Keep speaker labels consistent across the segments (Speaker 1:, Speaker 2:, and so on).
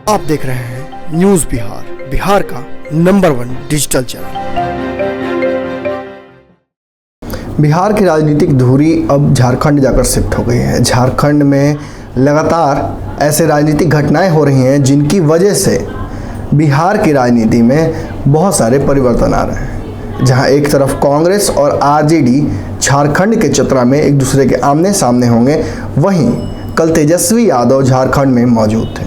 Speaker 1: आप देख रहे हैं न्यूज़ बिहार, बिहार का नंबर 1 डिजिटल चैनल। बिहार की राजनीतिक धुरी अब झारखंड जाकर शिफ्ट हो गई है। झारखंड में लगातार ऐसे राजनीतिक घटनाएं हो रही हैं जिनकी वजह से बिहार की राजनीति में बहुत सारे परिवर्तन आ रहे हैं। जहां एक तरफ कांग्रेस और आरजेडी झारखंड के चतरा में एक दूसरे के आमने सामने होंगे, वहीं कल तेजस्वी यादव झारखंड में मौजूद थे।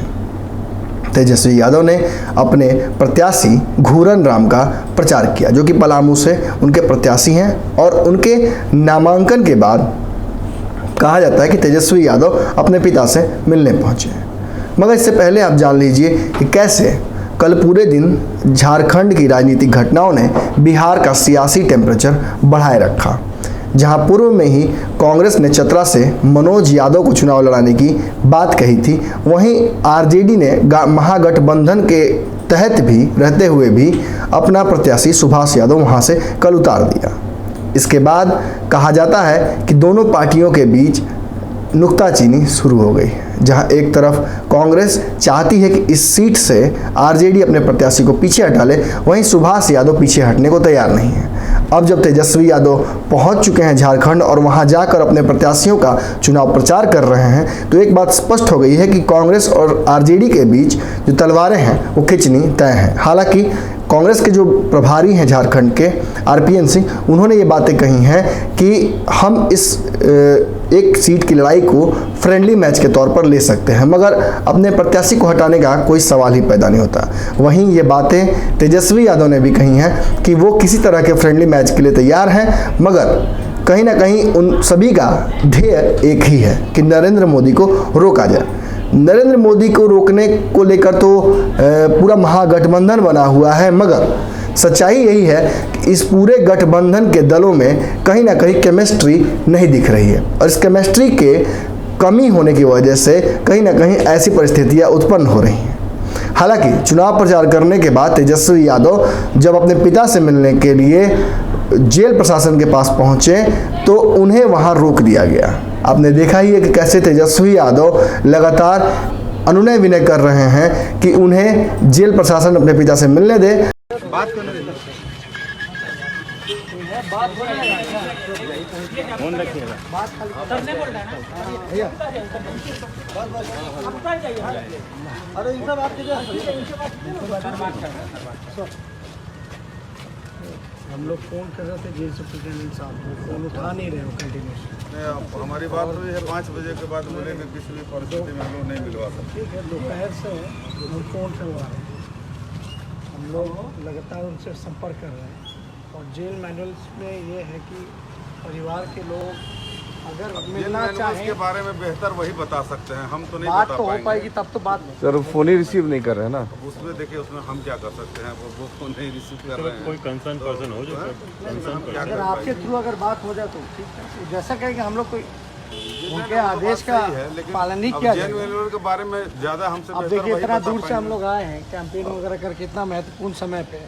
Speaker 1: तेजस्वी यादव ने अपने प्रत्याशी घूरन राम का प्रचार किया, जो कि पलामू से उनके प्रत्याशी हैं, और उनके नामांकन के बाद कहा जाता है कि तेजस्वी यादव अपने पिता से मिलने पहुंचे। मगर इससे पहले आप जान लीजिए कि कैसे कल पूरे दिन झारखंड की राजनीतिक घटनाओं ने बिहार का सियासी टेम्परेचर बढ़ाए रखा। जहां पूर्व में ही कांग्रेस ने चतरा से मनोज यादव को चुनाव लड़ाने की बात कही थी, वहीं आरजेडी ने महागठबंधन के तहत भी रहते हुए भी अपना प्रत्याशी सुभाष यादव वहां से कल उतार दिया। इसके बाद कहा जाता है कि दोनों पार्टियों के बीच नुक्ताचीनी शुरू हो गई, जहां एक तरफ कांग्रेस चाहती है कि इस सीट से आरजेडी अपने प्रत्याशी को पीछे हटा ले, वहीं सुभाष यादव पीछे हटने को तैयार नहीं है। अब जब तेजस्वी यादव पहुंच चुके हैं झारखंड और वहां जाकर अपने प्रत्याशियों का चुनाव प्रचार कर रहे हैं, तो एक बात स्पष्ट हो गई है कि कांग्रेस और आरजेडी के बीच जो तलवारें हैं वो खिंचनी तय है। हालांकि कांग्रेस के जो प्रभारी हैं झारखंड के आरपीएन सिंह, उन्होंने ये बातें कही हैं कि हम इस एक सीट की लड़ाई को फ्रेंडली मैच के तौर पर ले सकते हैं, मगर अपने प्रत्याशी को हटाने का कोई सवाल ही पैदा नहीं होता। वहीं ये बातें तेजस्वी यादव ने भी कही हैं कि वो किसी तरह के फ्रेंडली मैच के लिए तैयार हैं, मगर कहीं ना कहीं उन सभी का ध्येय एक ही है कि नरेंद्र मोदी को रोका जाए। नरेंद्र मोदी को रोकने को लेकर तो पूरा महागठबंधन बना हुआ है, मगर सच्चाई यही है कि इस पूरे गठबंधन के दलों में कहीं ना कहीं केमिस्ट्री नहीं दिख रही है, और इस केमिस्ट्री के कमी होने की वजह से कहीं ना कहीं ऐसी परिस्थितियां उत्पन्न हो रही हैं। हालांकि चुनाव प्रचार करने के बाद तेजस्वी यादव जब अपने पिता से मिलने के लिए जेल प्रशासन के पास पहुंचे तो उन्हें वहां रोक दिया गया। आपने देखा ही है कि कैसे तेजस्वी यादव लगातार अनुनय विनय कर रहे हैं कि उन्हें जेल प्रशासन अपने पिता से मिलने दे।
Speaker 2: बात करने दे। फोन रखिएगा। अरे इनका बात हम लोग फोन कर रहे थे जेल सुप्रिंटेंडेंट साहब को, फोन उठा नहीं रहे हो कंटिन्यूस।
Speaker 3: हमारी बात हुई है 5 बजे के बाद मिलेंगे, किसी भी परिस्थिति में हम लोग नहीं मिलवा सकते।
Speaker 2: ठीक है, दोपहर से हम फोन से हुआ है, हम लोग लगातार उनसे संपर्क कर रहे हैं। और जेल मैनुअल्स में ये है कि परिवार के लोग अगर मिलना चाहें
Speaker 3: के बारे में बेहतर वही बता सकते हैं, हम तो नहीं
Speaker 2: बात
Speaker 3: बता
Speaker 2: तो हो
Speaker 3: पाएंगे।
Speaker 2: पाएगी तब तो बात
Speaker 4: सर फोन ही रिसीव नहीं कर रहे हैं ना,
Speaker 3: उसमें देखिए उसमें हम क्या कर सकते हैं, वो फोन नहीं रिसीव कर रहे हैं।
Speaker 5: कोई कंसर्न पर्सन हो जो
Speaker 2: अगर आपके थ्रू अगर बात हो जाए तो ठीक है। जैसा कहेंगे हम लोग कोई उनके आदेश का पालन नहीं किया
Speaker 3: जेल मैनुअल के बारे में ज्यादा हमसे
Speaker 2: अब देखिए इतना दूर से हम लोग आए हैं कैंपेन वगैरह करके, इतना महत्वपूर्ण समय पे,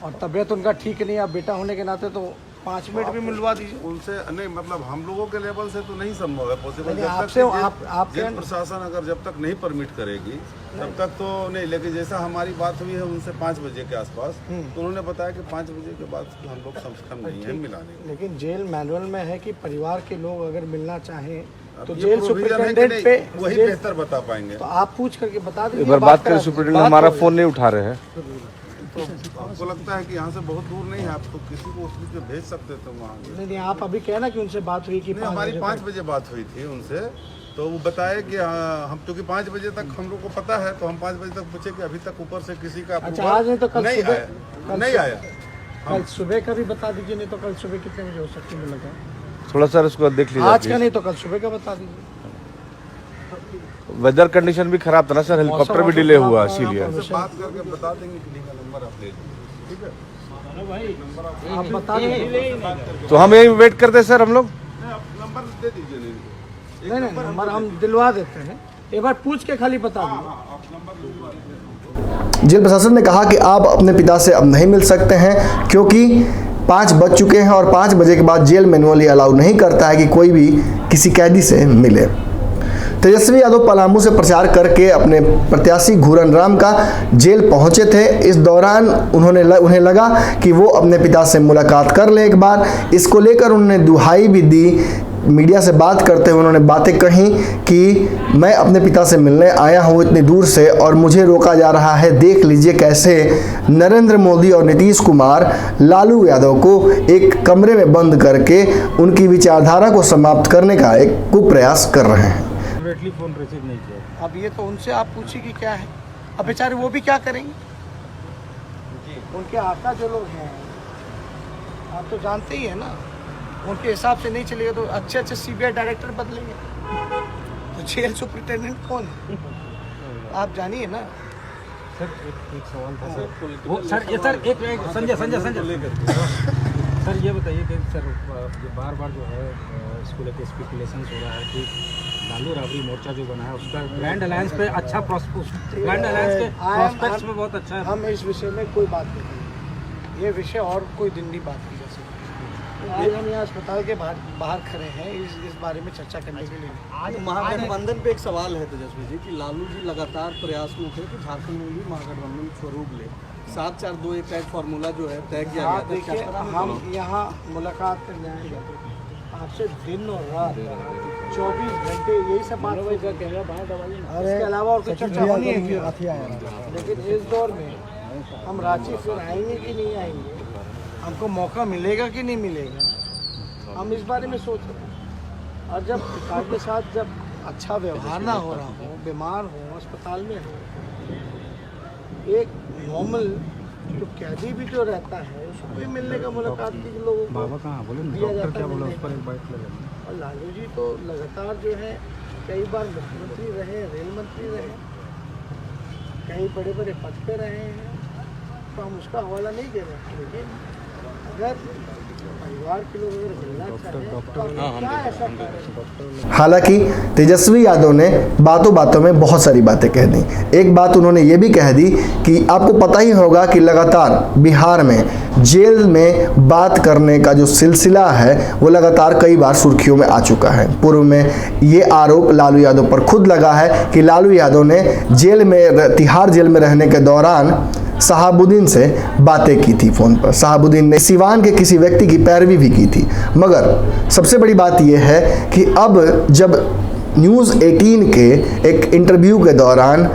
Speaker 2: और तबीयत उनका ठीक नहीं। अब बेटा होने के नाते तो 5 मिनट भी मिलवा दीजिए
Speaker 3: उनसे। नहीं मतलब हम लोगों के लेवल से तो नहीं संभव है, पॉसिबल।
Speaker 2: आपसे आप
Speaker 3: जेल प्रशासन अगर जब तक नहीं परमिट करेगी तब तक तो नहीं। लेकिन जैसा हमारी बात हुई है उनसे 5 बजे के आसपास, तो उन्होंने बताया कि 5 बजे के बाद हम लोग सक्षम नहीं है मिलाने के।
Speaker 2: लेकिन जेल मैनुअल में है कि परिवार के लोग अगर मिलना चाहें तो
Speaker 3: ये
Speaker 2: जेल
Speaker 3: प्रोविजन है कि
Speaker 2: सुप्रिंटेंडेंट पे
Speaker 3: वही बेहतर बता पाएंगे।
Speaker 2: तो आप पूछ करके बता दीजिए।
Speaker 4: एक बार बात करें, सुप्रिंटेंडेंट हमारा फोन नहीं उठा रहे हैं।
Speaker 3: तो आपको लगता है कि यहाँ से बहुत दूर नहीं है, आप तो किसी को उस बीच में भेज सकते थे वहाँ।
Speaker 2: नहीं, आप अभी कहना कि उनसे बात हुई कि
Speaker 3: हमारी 5 बजे बात हुई थी उनसे, तो वो बताए कि हम क्योंकि 5 बजे तक हम लोग को पता है, तो हम 5 बजे तक पूछे कि अभी तक ऊपर से किसी का
Speaker 2: अच्छा आज नहीं तो कल
Speaker 3: नहीं
Speaker 2: सुबह
Speaker 3: आया, नहीं आया।
Speaker 2: कल सुबह का भी बता दीजिए, नहीं तो कल सुबह कितने बजे हो सकती है लगा
Speaker 4: थोड़ा सा उसको देख लीजिए।
Speaker 2: आज का नहीं तो कल सुबह का बता दीजिए।
Speaker 4: वेदर कंडीशन भी खराब था ना सर, हेलीकॉप्टर भी डिले हुआ इसीलिए।
Speaker 3: बात करके बता देंगे कि का नंबर आप ले लीजिए, ठीक है?
Speaker 2: आप बता दीजिए।
Speaker 4: तो हम यही वेट करते हैं सर, हम लोग
Speaker 3: नंबर दे दीजिए।
Speaker 2: नहीं नंबर हम दिलवा देते हैं, एक बार पूछ के खाली बता दीजिए।
Speaker 1: जेल प्रशासन ने कहा कि आप अपने पिता से अब नहीं मिल सकते हैं, क्योंकि 5 बज चुके हैं और 5 बजे के बाद जेल मैनुअल अलाउ नहीं करता है कि कोई भी किसी कैदी से मिले। तेजस्वी यादव पलामू से प्रचार करके अपने प्रत्याशी घूरन राम का जेल पहुंचे थे। इस दौरान उन्हें लगा कि वो अपने पिता से मुलाकात कर ले एक बार। इसको लेकर उन्होंने दुहाई भी दी। मीडिया से बात करते हुए उन्होंने बातें कही कि मैं अपने पिता से मिलने आया हूँ इतनी दूर से और मुझे रोका जा रहा है। देख लीजिए कैसे नरेंद्र मोदी और नीतीश कुमार लालू यादव को एक कमरे में बंद करके उनकी विचारधारा को समाप्त करने का एक कुप्रयास कर रहे हैं।
Speaker 5: फोन रिसीव नहीं किया।
Speaker 2: अब ये तो उनसे आप पूछिए कि क्या है। अब बेचारे वो भी क्या करेंगे, उनके आका जो लोग हैं आप तो जानते ही है ना, उनके हिसाब से नहीं चलेगा तो अच्छे सीबीआई डायरेक्टर बदलेंगे, तो जेल सुपरिटेंडेंट कौन है आप जानिए ना।
Speaker 5: सर एक सवाल था सर, वो सर ये सर एक संजय सर ये बताइए कि सर बार बार जो है इसको लेकर स्पेकुलेशन हो रहा है कि लालू राबड़ी मोर्चा जो बना है उसका ग्रैंड अलायंस पे अच्छा ग्रैंड अलायंस के प्रोस्पेक्ट्स में बहुत अच्छा है।
Speaker 2: हम इस विषय में कोई बात नहीं करेंगे, ये विषय और कोई दिन भी बात की जा सकती है। आज हम यहाँ अस्पताल के बाहर खड़े हैं इस बारे में चर्चा करने के लिए।
Speaker 6: आज महागठबंधन पे एक सवाल है तेजस्वी जी कि लालू जी लगातार प्रयासरत है कि झारखंड में भी महागठबंधन स्वरूप ले। 7-4-2 एक फार्मूला जो है तय किया गया था।
Speaker 2: देखिए हम यहाँ मुलाकात करने आए आपसे दिन और रात 24 घंटे यही सब बात इसके अलावा और कुछ चर्चा होनी है क्या? लेकिन इस दौर में हम रांची फिर आएंगे कि नहीं आएंगे, हमको मौका मिलेगा कि नहीं मिलेगा, हम इस बारे में सोच रहे हैं। और जब पिता के साथ जब अच्छा व्यवहार ना हो रहा हो, बीमार हो, अस्पताल में हो, एक नॉर्मल जो कैदी भी जो रहता है उसको भी मिलने का मुलाकात की लोगों को
Speaker 5: बाबा कहाँ बोले डॉक्टर क्या बोला उस पर एक बात लगे।
Speaker 2: और लालू जी तो लगातार जो है कई बार मुख्यमंत्री रहे, रेल मंत्री रहे, कई बड़े बड़े पद पे रहे हैं, तो हम उसका हवाला नहीं दे रहे। लेकिन अगर परिवार के लोग अगर मिलना चाहें तो क्या ऐसा करें।
Speaker 1: हालांकि तेजस्वी यादव ने बातों बातों में बहुत सारी बातें कह दी। एक बात उन्होंने ये भी कह दी कि आपको पता ही होगा कि लगातार बिहार में जेल में बात करने का जो सिलसिला है वो लगातार कई बार सुर्खियों में आ चुका है। पूर्व में ये आरोप लालू यादव पर खुद लगा है कि लालू यादव ने जेल में तिहाड़ जेल में रहने के दौरान शहाबुद्दीन से बातें की थी फ़ोन पर। शहाबुद्दीन ने सिवान के किसी व्यक्ति की पैरवी भी की थी। मगर सबसे बड़ी बात यह है कि अब जब न्यूज़ 18 के एक इंटरव्यू के दौरान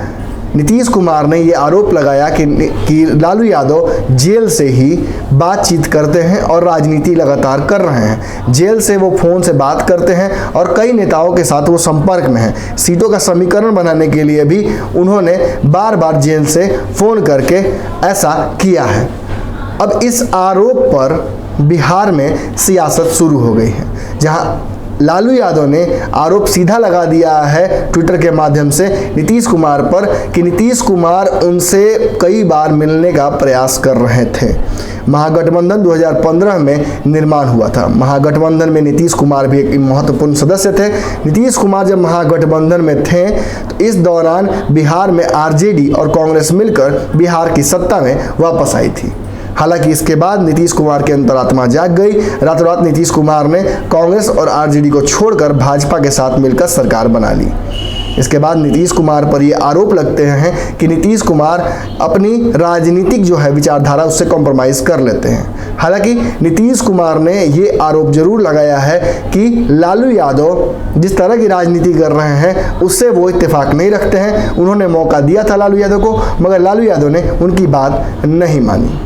Speaker 1: नीतीश कुमार ने ये आरोप लगाया कि लालू यादव जेल से ही बातचीत करते हैं और राजनीति लगातार कर रहे हैं। जेल से वो फ़ोन से बात करते हैं और कई नेताओं के साथ वो संपर्क में हैं। सीटों का समीकरण बनाने के लिए भी उन्होंने बार बार जेल से फ़ोन करके ऐसा किया है। अब इस आरोप पर बिहार में सियासत शुरू हो गई है, जहां लालू यादव ने आरोप सीधा लगा दिया है ट्विटर के माध्यम से नीतीश कुमार पर कि नीतीश कुमार उनसे कई बार मिलने का प्रयास कर रहे थे। महागठबंधन 2015 में निर्माण हुआ था। महागठबंधन में नीतीश कुमार भी एक महत्वपूर्ण सदस्य थे। नीतीश कुमार जब महागठबंधन में थे तो इस दौरान बिहार में आरजेडी और कांग्रेस मिलकर बिहार की सत्ता में वापस आई थी। हालांकि इसके बाद नीतीश कुमार की अंतरात्मा जाग गई। रातों रात नीतीश कुमार ने कांग्रेस और आरजेडी को छोड़कर भाजपा के साथ मिलकर सरकार बना ली। इसके बाद नीतीश कुमार पर ये आरोप लगते हैं कि नीतीश कुमार अपनी राजनीतिक जो है विचारधारा उससे कॉम्प्रोमाइज़ कर लेते हैं। हालांकि नीतीश कुमार ने ये आरोप जरूर लगाया है कि लालू यादव जिस तरह की राजनीति कर रहे हैं उससे वो इत्तेफाक नहीं रखते हैं। उन्होंने मौका दिया था लालू यादव को, मगर लालू यादव ने उनकी बात नहीं मानी।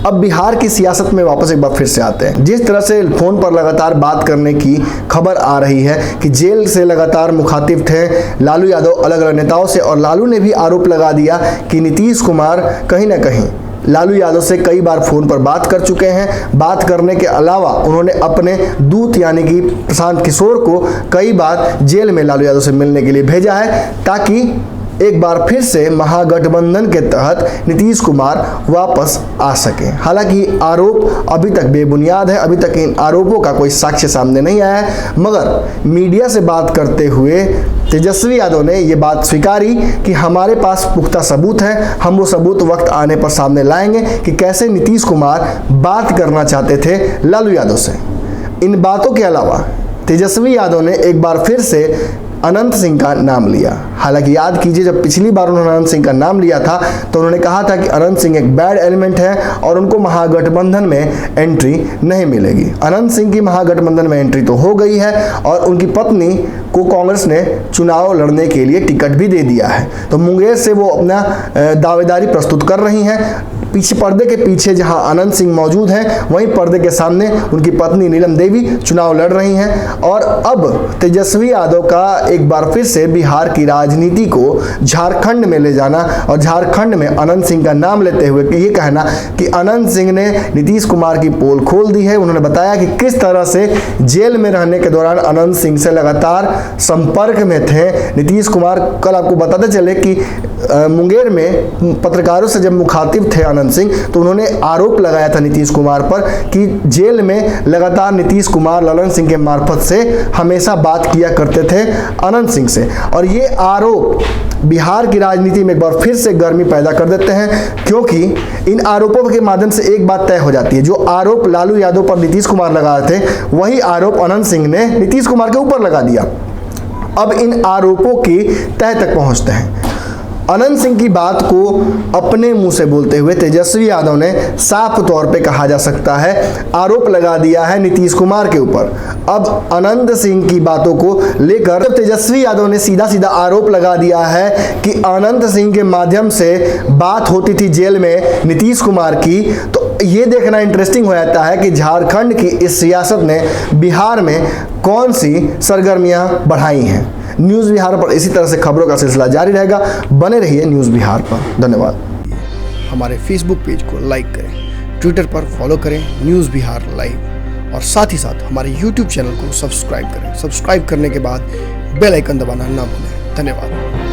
Speaker 1: अब बिहार की सियासत में वापस एक बार फिर से आते हैं। जिस तरह से फ़ोन पर लगातार बात करने की खबर आ रही है कि जेल से लगातार मुखातिब थे लालू यादव अलग अलग नेताओं से, और लालू ने भी आरोप लगा दिया कि नीतीश कुमार कहीं ना कहीं लालू यादव से कई बार फ़ोन पर बात कर चुके हैं। बात करने के अलावा उन्होंने अपने दूत यानी कि प्रशांत किशोर को कई बार जेल में लालू यादव से मिलने के लिए भेजा है, ताकि एक बार फिर से महागठबंधन के तहत नीतीश कुमार वापस आ सके। हालांकि आरोप अभी तक बेबुनियाद है, अभी तक इन आरोपों का कोई साक्ष्य सामने नहीं आया है, मगर मीडिया से बात करते हुए तेजस्वी यादव ने ये बात स्वीकारी कि हमारे पास पुख्ता सबूत है, हम वो सबूत वक्त आने पर सामने लाएंगे कि कैसे नीतीश कुमार बात करना चाहते थे लालू यादव से। इन बातों के अलावा तेजस्वी यादव ने एक बार फिर से अनंत सिंह का नाम लिया। हालांकि याद कीजिए, जब पिछली बार उन्होंने अनंत सिंह का नाम लिया था तो उन्होंने कहा था कि अनंत सिंह एक बैड एलिमेंट है और उनको महागठबंधन में एंट्री नहीं मिलेगी। अनंत सिंह की महागठबंधन में एंट्री तो हो गई है और उनकी पत्नी को कांग्रेस ने चुनाव लड़ने के लिए टिकट भी दे दिया है। तो मुंगेर से वो अपना दावेदारी प्रस्तुत कर रही हैं। पीछे पर्दे के पीछे जहां अनंत सिंह मौजूद हैं, वहीं पर्दे के सामने उनकी पत्नी नीलम देवी चुनाव लड़ रही हैं। और अब तेजस्वी यादव का एक बार फिर से बिहार की राजनीति को झारखंड में ले जाना और झारखंड में अनंत सिंह का नाम लेते हुए ये कहना कि अनंत सिंह ने नीतीश कुमार की पोल खोल दी है। उन्होंने बताया कि किस तरह से जेल में रहने के दौरान अनंत सिंह से लगातार संपर्क में थे नीतीश कुमार। कल आपको बताते चले कि मुंगेर में पत्रकारों से जब मुखातिब थे अनंत सिंह, तो उन्होंने आरोप लगाया था नीतीश कुमार पर कि जेल में लगातार नीतीश कुमार ललन सिंह के मार्फत से हमेशा बात किया करते थे अनंत सिंह से। और ये आरोप बिहार की राजनीति में एक बार फिर से गर्मी पैदा कर देते हैं, क्योंकि इन आरोपों के माध्यम से एक बात तय हो जाती है। जो आरोप लालू यादव पर नीतीश कुमार लगा रहे थे, वही आरोप अनंत सिंह ने नीतीश कुमार के ऊपर लगा दिया। अब इन आरोपों की तह तक पहुंचते हैं। अनंत सिंह की बात को अपने मुंह से बोलते हुए तेजस्वी यादव ने साफ तौर पे कहा जा सकता है आरोप लगा दिया है नीतीश कुमार के ऊपर। अब अनंत सिंह की बातों को लेकर तेजस्वी यादव ने सीधा सीधा आरोप लगा दिया है कि अनंत सिंह के माध्यम से बात होती थी जेल में नीतीश कुमार की। तो ये देखना इंटरेस्टिंग हो जाता है कि झारखंड की इस सियासत ने बिहार में कौन सी सरगर्मियां बढ़ाई हैं। न्यूज़ बिहार पर इसी तरह से खबरों का सिलसिला जारी रहेगा। बने रहिए न्यूज़ बिहार पर। धन्यवाद।
Speaker 7: हमारे फेसबुक पेज को लाइक करें, ट्विटर पर फॉलो करें न्यूज़ बिहार लाइव, और साथ ही साथ हमारे यूट्यूब चैनल को सब्सक्राइब करें। सब्सक्राइब करने के बाद बेल आइकन दबाना ना भूलें। धन्यवाद।